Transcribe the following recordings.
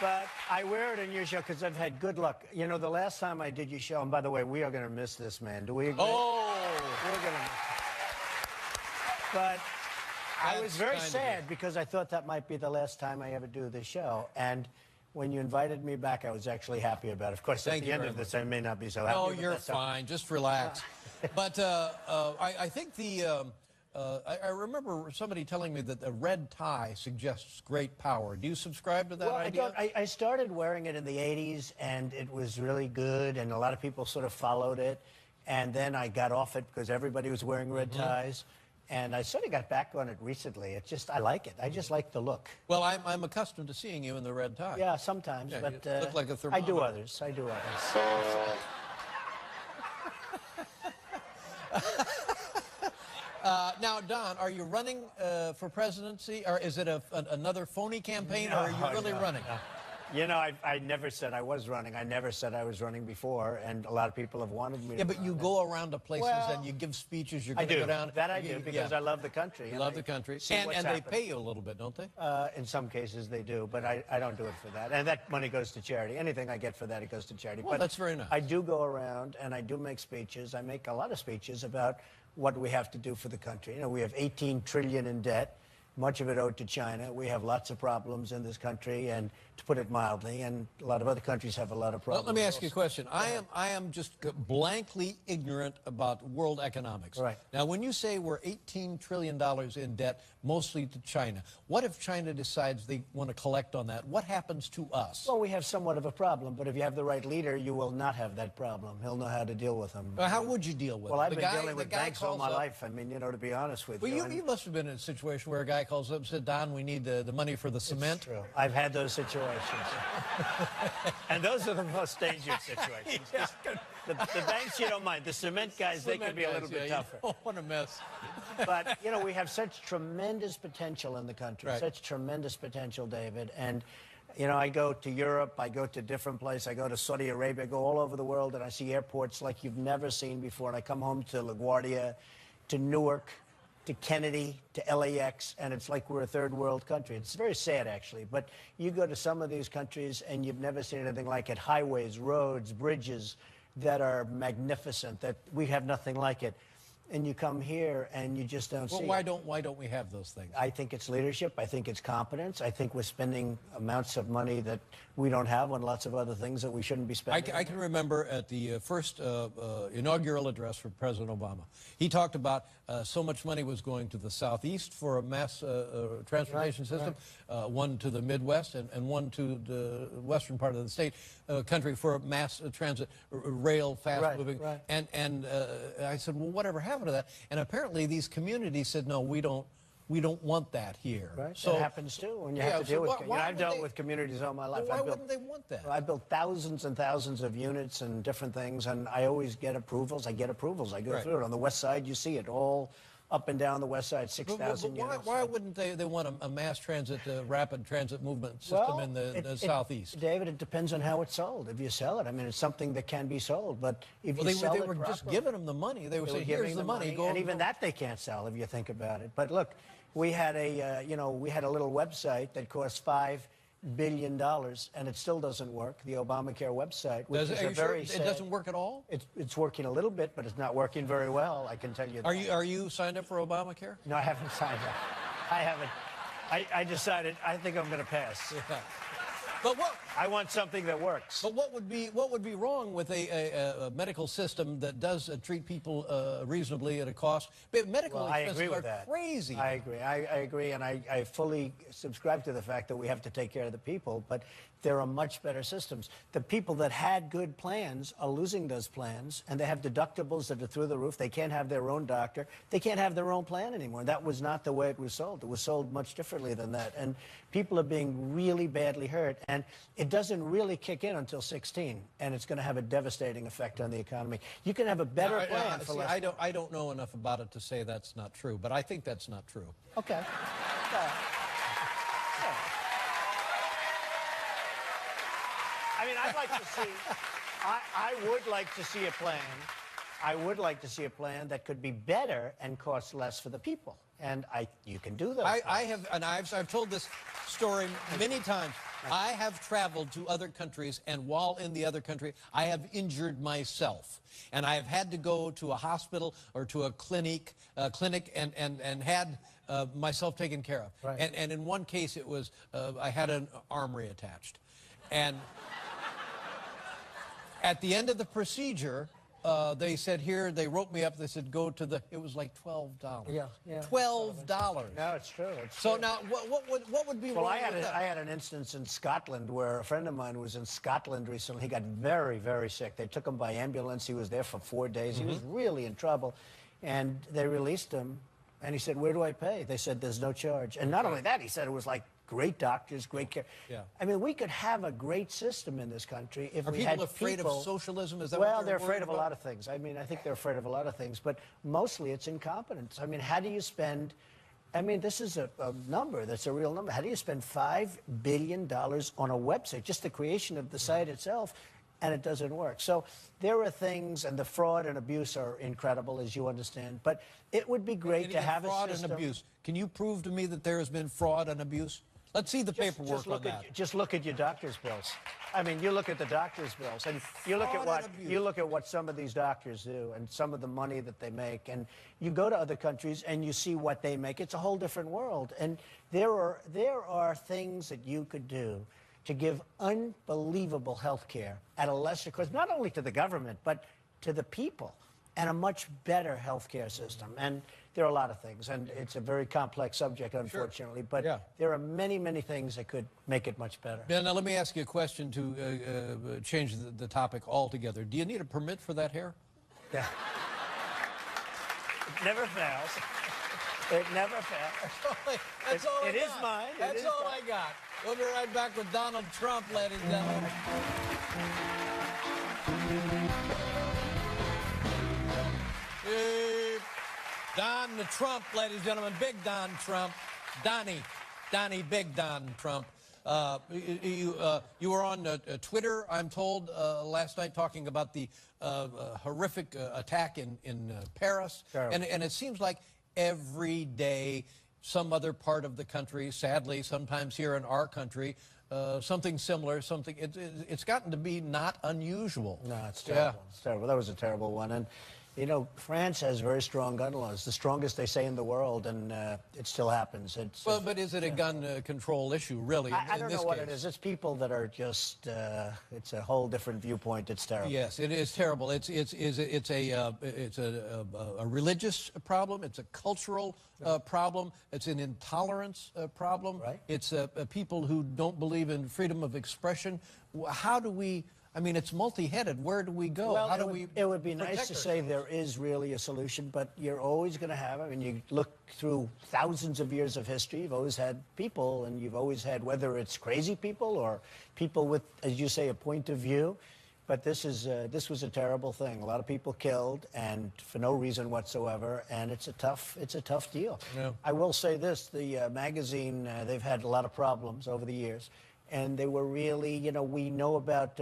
But I wear it in your show because I've had good luck. You know, the last time I did your show, and by the way, we are going to miss this man. Do we agree? Oh! We're going to miss him. But I was very kind of sad because I thought that might be the last time I ever do the show. And when you invited me back, I was actually happy about it. Of course, Thank at you the end very of this, I may not be so happy. No, but you're that's okay. fine. Just relax. But I think I remember somebody telling me that the red tie suggests great power. Do you subscribe to that Well, idea? I started wearing it in the 80s, and it was really good, and a lot of people sort of followed it. And then I got off it because everybody was wearing red ties. And I sort of got back on it recently. It's just, I like it. I just like the look. Well, I'm accustomed to seeing you in the red tie. Yeah, sometimes, Yeah, but you look like a I thermometer. do others. I do others. Now, Don, are you running for presidency, or is it another phony campaign, or are you really running? No. You know, I never said I was running. I never said I was running before, and a lot of people have wanted me to Yeah, but run. you go around to places Well, and you give speeches. You're I going to do. go down. That I do because I love the country. You and love I the country, see and what's they happening. pay you a little bit, don't they? In some cases they do, but I don't do it for that. And that money goes to charity. Anything I get for that, it goes to charity. Well, but that's very nice. I do go around and I do make speeches. I make a lot of speeches about what we have to do for the country. You know, we have 18 trillion in debt, much of it owed to China. We have lots of problems in this country, and to put it mildly, and a lot of other countries have a lot of Well, problems. let me ask you a also. question. I am just blankly ignorant about world economics. Right. Now, when you say we're $18 trillion in debt, mostly to China, what if China decides they want to collect on that? What happens to us? Well, we have somewhat of a problem, but if you have the right leader, you will not have that problem. He'll know how to deal with them. How would you deal with Well, it? I've The been guy- dealing the with guy banks all calls my up- life. I mean, you know, to be honest with Well, you. you must have been in a situation where a guy calls up and said, Don, we need the money for the cement. True. I've had those situations. And those are the most dangerous situations. The banks, you don't mind. The cement guys, they can be a little bit tougher. Oh, what a mess. But, you know, we have such tremendous potential in the country, Right. such tremendous potential, David. And, you know, I go to Europe, I go to different places, I go to Saudi Arabia, I go all over the world, and I see airports like you've never seen before. And I come home to LaGuardia, to Newark, to Kennedy, to LAX, and it's like we're a third world country. It's very sad, actually. But you go to some of these countries, and you've never seen anything like it. Highways, roads, bridges that are magnificent, that we have nothing like it. And you come here, and you just don't Well, see why it. don't we have those things? I think it's leadership. I think it's competence. I think we're spending amounts of money that we don't have on lots of other things that we shouldn't be spending. I can remember at the first inaugural address from President Obama, he talked about so much money was going to the Southeast for a mass transportation system, one to the Midwest and one to the western part of the country for a mass transit, rail, fast moving. Right. And I said, well, whatever happened to that? And apparently these communities said, no, we don't want that here. Right. So That happens too when you Yeah, have to so deal with. why- You know, why I've would dealt they- with communities all my life. why I've wouldn't they want that? Well, I built thousands and thousands of units and different things, and I always get approvals. I get approvals. I go Right. through it. On the west side, you see it all up and down the west side, But 6,000 units. why wouldn't they want a mass transit, rapid transit movement system in the Southeast? David, it depends on how it's sold. If you sell it, I mean, it's something that can be sold. But if Well, you sell they it were just properly- giving them the money. They were They saying, were giving here's the money. Go and even that they can't sell if you think about it. But look, we had a we had a little website that cost $5 billion, and it still doesn't work. The Obamacare website, which Does is it, are a you sure very it sad, doesn't work at all? It's working a little bit, but it's not working very well. I can tell you. That. Are you signed up for Obamacare? No, I haven't signed up. I haven't. I decided. I think I'm going to pass. Yeah. But what? I want something that works. But what would be wrong with a medical system that does treat people reasonably at a cost? But medical Well, I expenses agree with are that. crazy. I agree. I agree, and I fully subscribe to the fact that we have to take care of the people, but there are much better systems. The people that had good plans are losing those plans, and they have deductibles that are through the roof. They can't have their own doctor. They can't have their own plan anymore. That was not the way it was sold. It was sold much differently than that, and people are being really badly hurt, and it doesn't really kick in until 16, and it's going to have a devastating effect on the economy. You can have a better plan for see, less. I don't know enough about it to say that's not true, but I think that's not true. Okay. I mean, I'd like to see. I would like to see a plan. I would like to see a plan that could be better and cost less for the people. And you can do that. I have, and I've told this story many times. I have traveled to other countries, and while in the other country, I have injured myself. And I have had to go to a hospital or to a clinic and had myself taken care of. Right. And in one case, it was, I had an arm reattached. And at the end of the procedure, they said here, they wrote me up, they said go to the, it was like $12. Yeah. $12. No, it's true. So now, what would be Well, wrong I with that? had an instance in Scotland where a friend of mine was in Scotland recently. He got very, very sick. They took him by ambulance. He was there for 4 days. He was really in trouble. And they released him. And he said, where do I pay? They said, there's no charge. And not only that, he said it was like great doctors, great care. Yeah. I mean, we could have a great system in this country if Are we people had afraid people... of socialism? Is that Well, what they're afraid worried of a about? lot of things. I mean, I think they're afraid of a lot of things. But mostly it's incompetence. I mean, how do you spend... I mean, this is a number that's a real number. How do you spend $5 billion on a website, just the creation of the site itself, and it doesn't work? So there are things, and the fraud and abuse are incredible, as you understand. But it would be great to have fraud a system. and abuse. Can you prove to me that there has been fraud and abuse? Let's see the paperwork on that. Just look at your doctor's bills. I mean, you look at the doctor's bills, and you look at Fraud and abuse. you look at what some of these doctors do, and some of the money that they make, and you go to other countries and you see what they make. It's a whole different world, and there are things that you could do to give unbelievable health care at a lesser cost, not only to the government but to the people, and a much better health care system. And there are a lot of things, and it's a very complex subject, unfortunately, but Yeah. there are many, many things that could make it much better. Ben, now let me ask you a question to change the topic altogether. Do you need a permit for that hair? Yeah. It never fails. It never fails. That's all I It is got. mine. It That's is all mine. I got. We'll be right back with Donald Trump, ladies and gentlemen. Don the Trump, ladies and gentlemen, Big Don Trump, Donnie, Big Don Trump. You were on Twitter, I'm told, last night talking about the horrific attack in Paris, Terrible. and it seems like every day some other part of the country, sadly, sometimes here in our country, something similar, it's gotten to be not unusual. No, it's terrible. Yeah. It's terrible. That was a terrible one. And, you know, France has very strong gun laws, the strongest, they say, in the world, and it still happens. Well, but is it a gun control issue, really? I don't in this know what case? it is. It's people that are just, it's a whole different viewpoint. It's terrible. Yes, it is terrible. It's a religious problem. It's a cultural problem. It's an intolerance problem. Right. It's people who don't believe in freedom of expression. How do we? I mean, it's multi-headed. Where do we go? Well, How do we? it would be nice protect to say ourselves? there is really a solution, but you're always going to have, I mean, you look through thousands of years of history, you've always had people, and you've always had, whether it's crazy people or people with, as you say, a point of view. But this was a terrible thing. A lot of people killed, and for no reason whatsoever, and it's a tough deal. Yeah. I will say this, the magazine, they've had a lot of problems over the years, and they were really, you know, we know about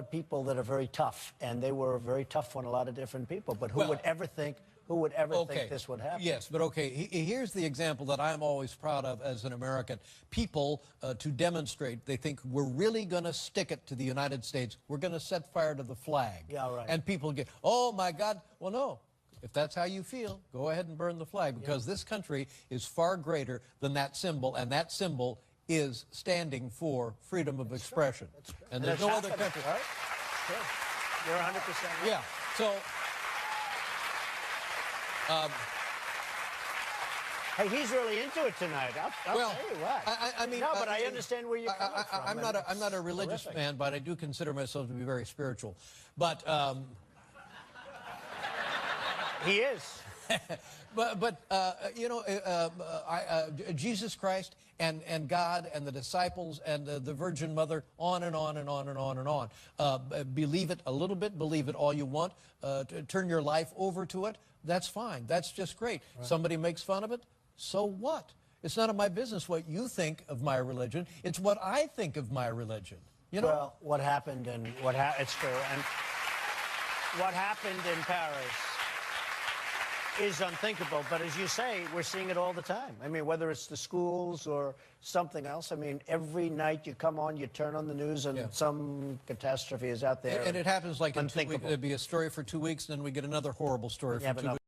people that are very tough, and they were very tough on a lot of different people. But who would ever think this would happen? Yes, but okay, here's the example that I'm always proud of as an American. People, to demonstrate, they think we're really going to stick it to the United States. We're going to set fire to the flag. Yeah, right. And people get, oh, my God. Well, no. If that's how you feel, go ahead and burn the flag, because this country is far greater than that symbol, and that symbol is standing for freedom of expression. That's true. And there's no other country. Right? Sure. You're 100% right. Yeah. So, Hey, he's really into it tonight. I'll well, tell you what. I mean, no, but I understand where you're coming from. I'm not a religious terrific. man, but I do consider myself to be very spiritual. But He is. but you know, Jesus Christ and God and the disciples and the Virgin Mother, on and on and on and on and on. Believe it a little bit, believe it all you want. Turn your life over to it. That's fine. That's just great. Right. Somebody makes fun of it. So what? It's none of my business what you think of my religion. It's what I think of my religion. You know? Well, what happened and it's true. And what happened in Paris is unthinkable. But as you say, we're seeing it all the time. I mean, whether it's the schools or something else. I mean, every night you come on, you turn on the news, and some catastrophe is out there. And it happens like in 2 weeks. Unthinkable. There'd be a story for 2 weeks, and then we get another horrible story for 2 weeks.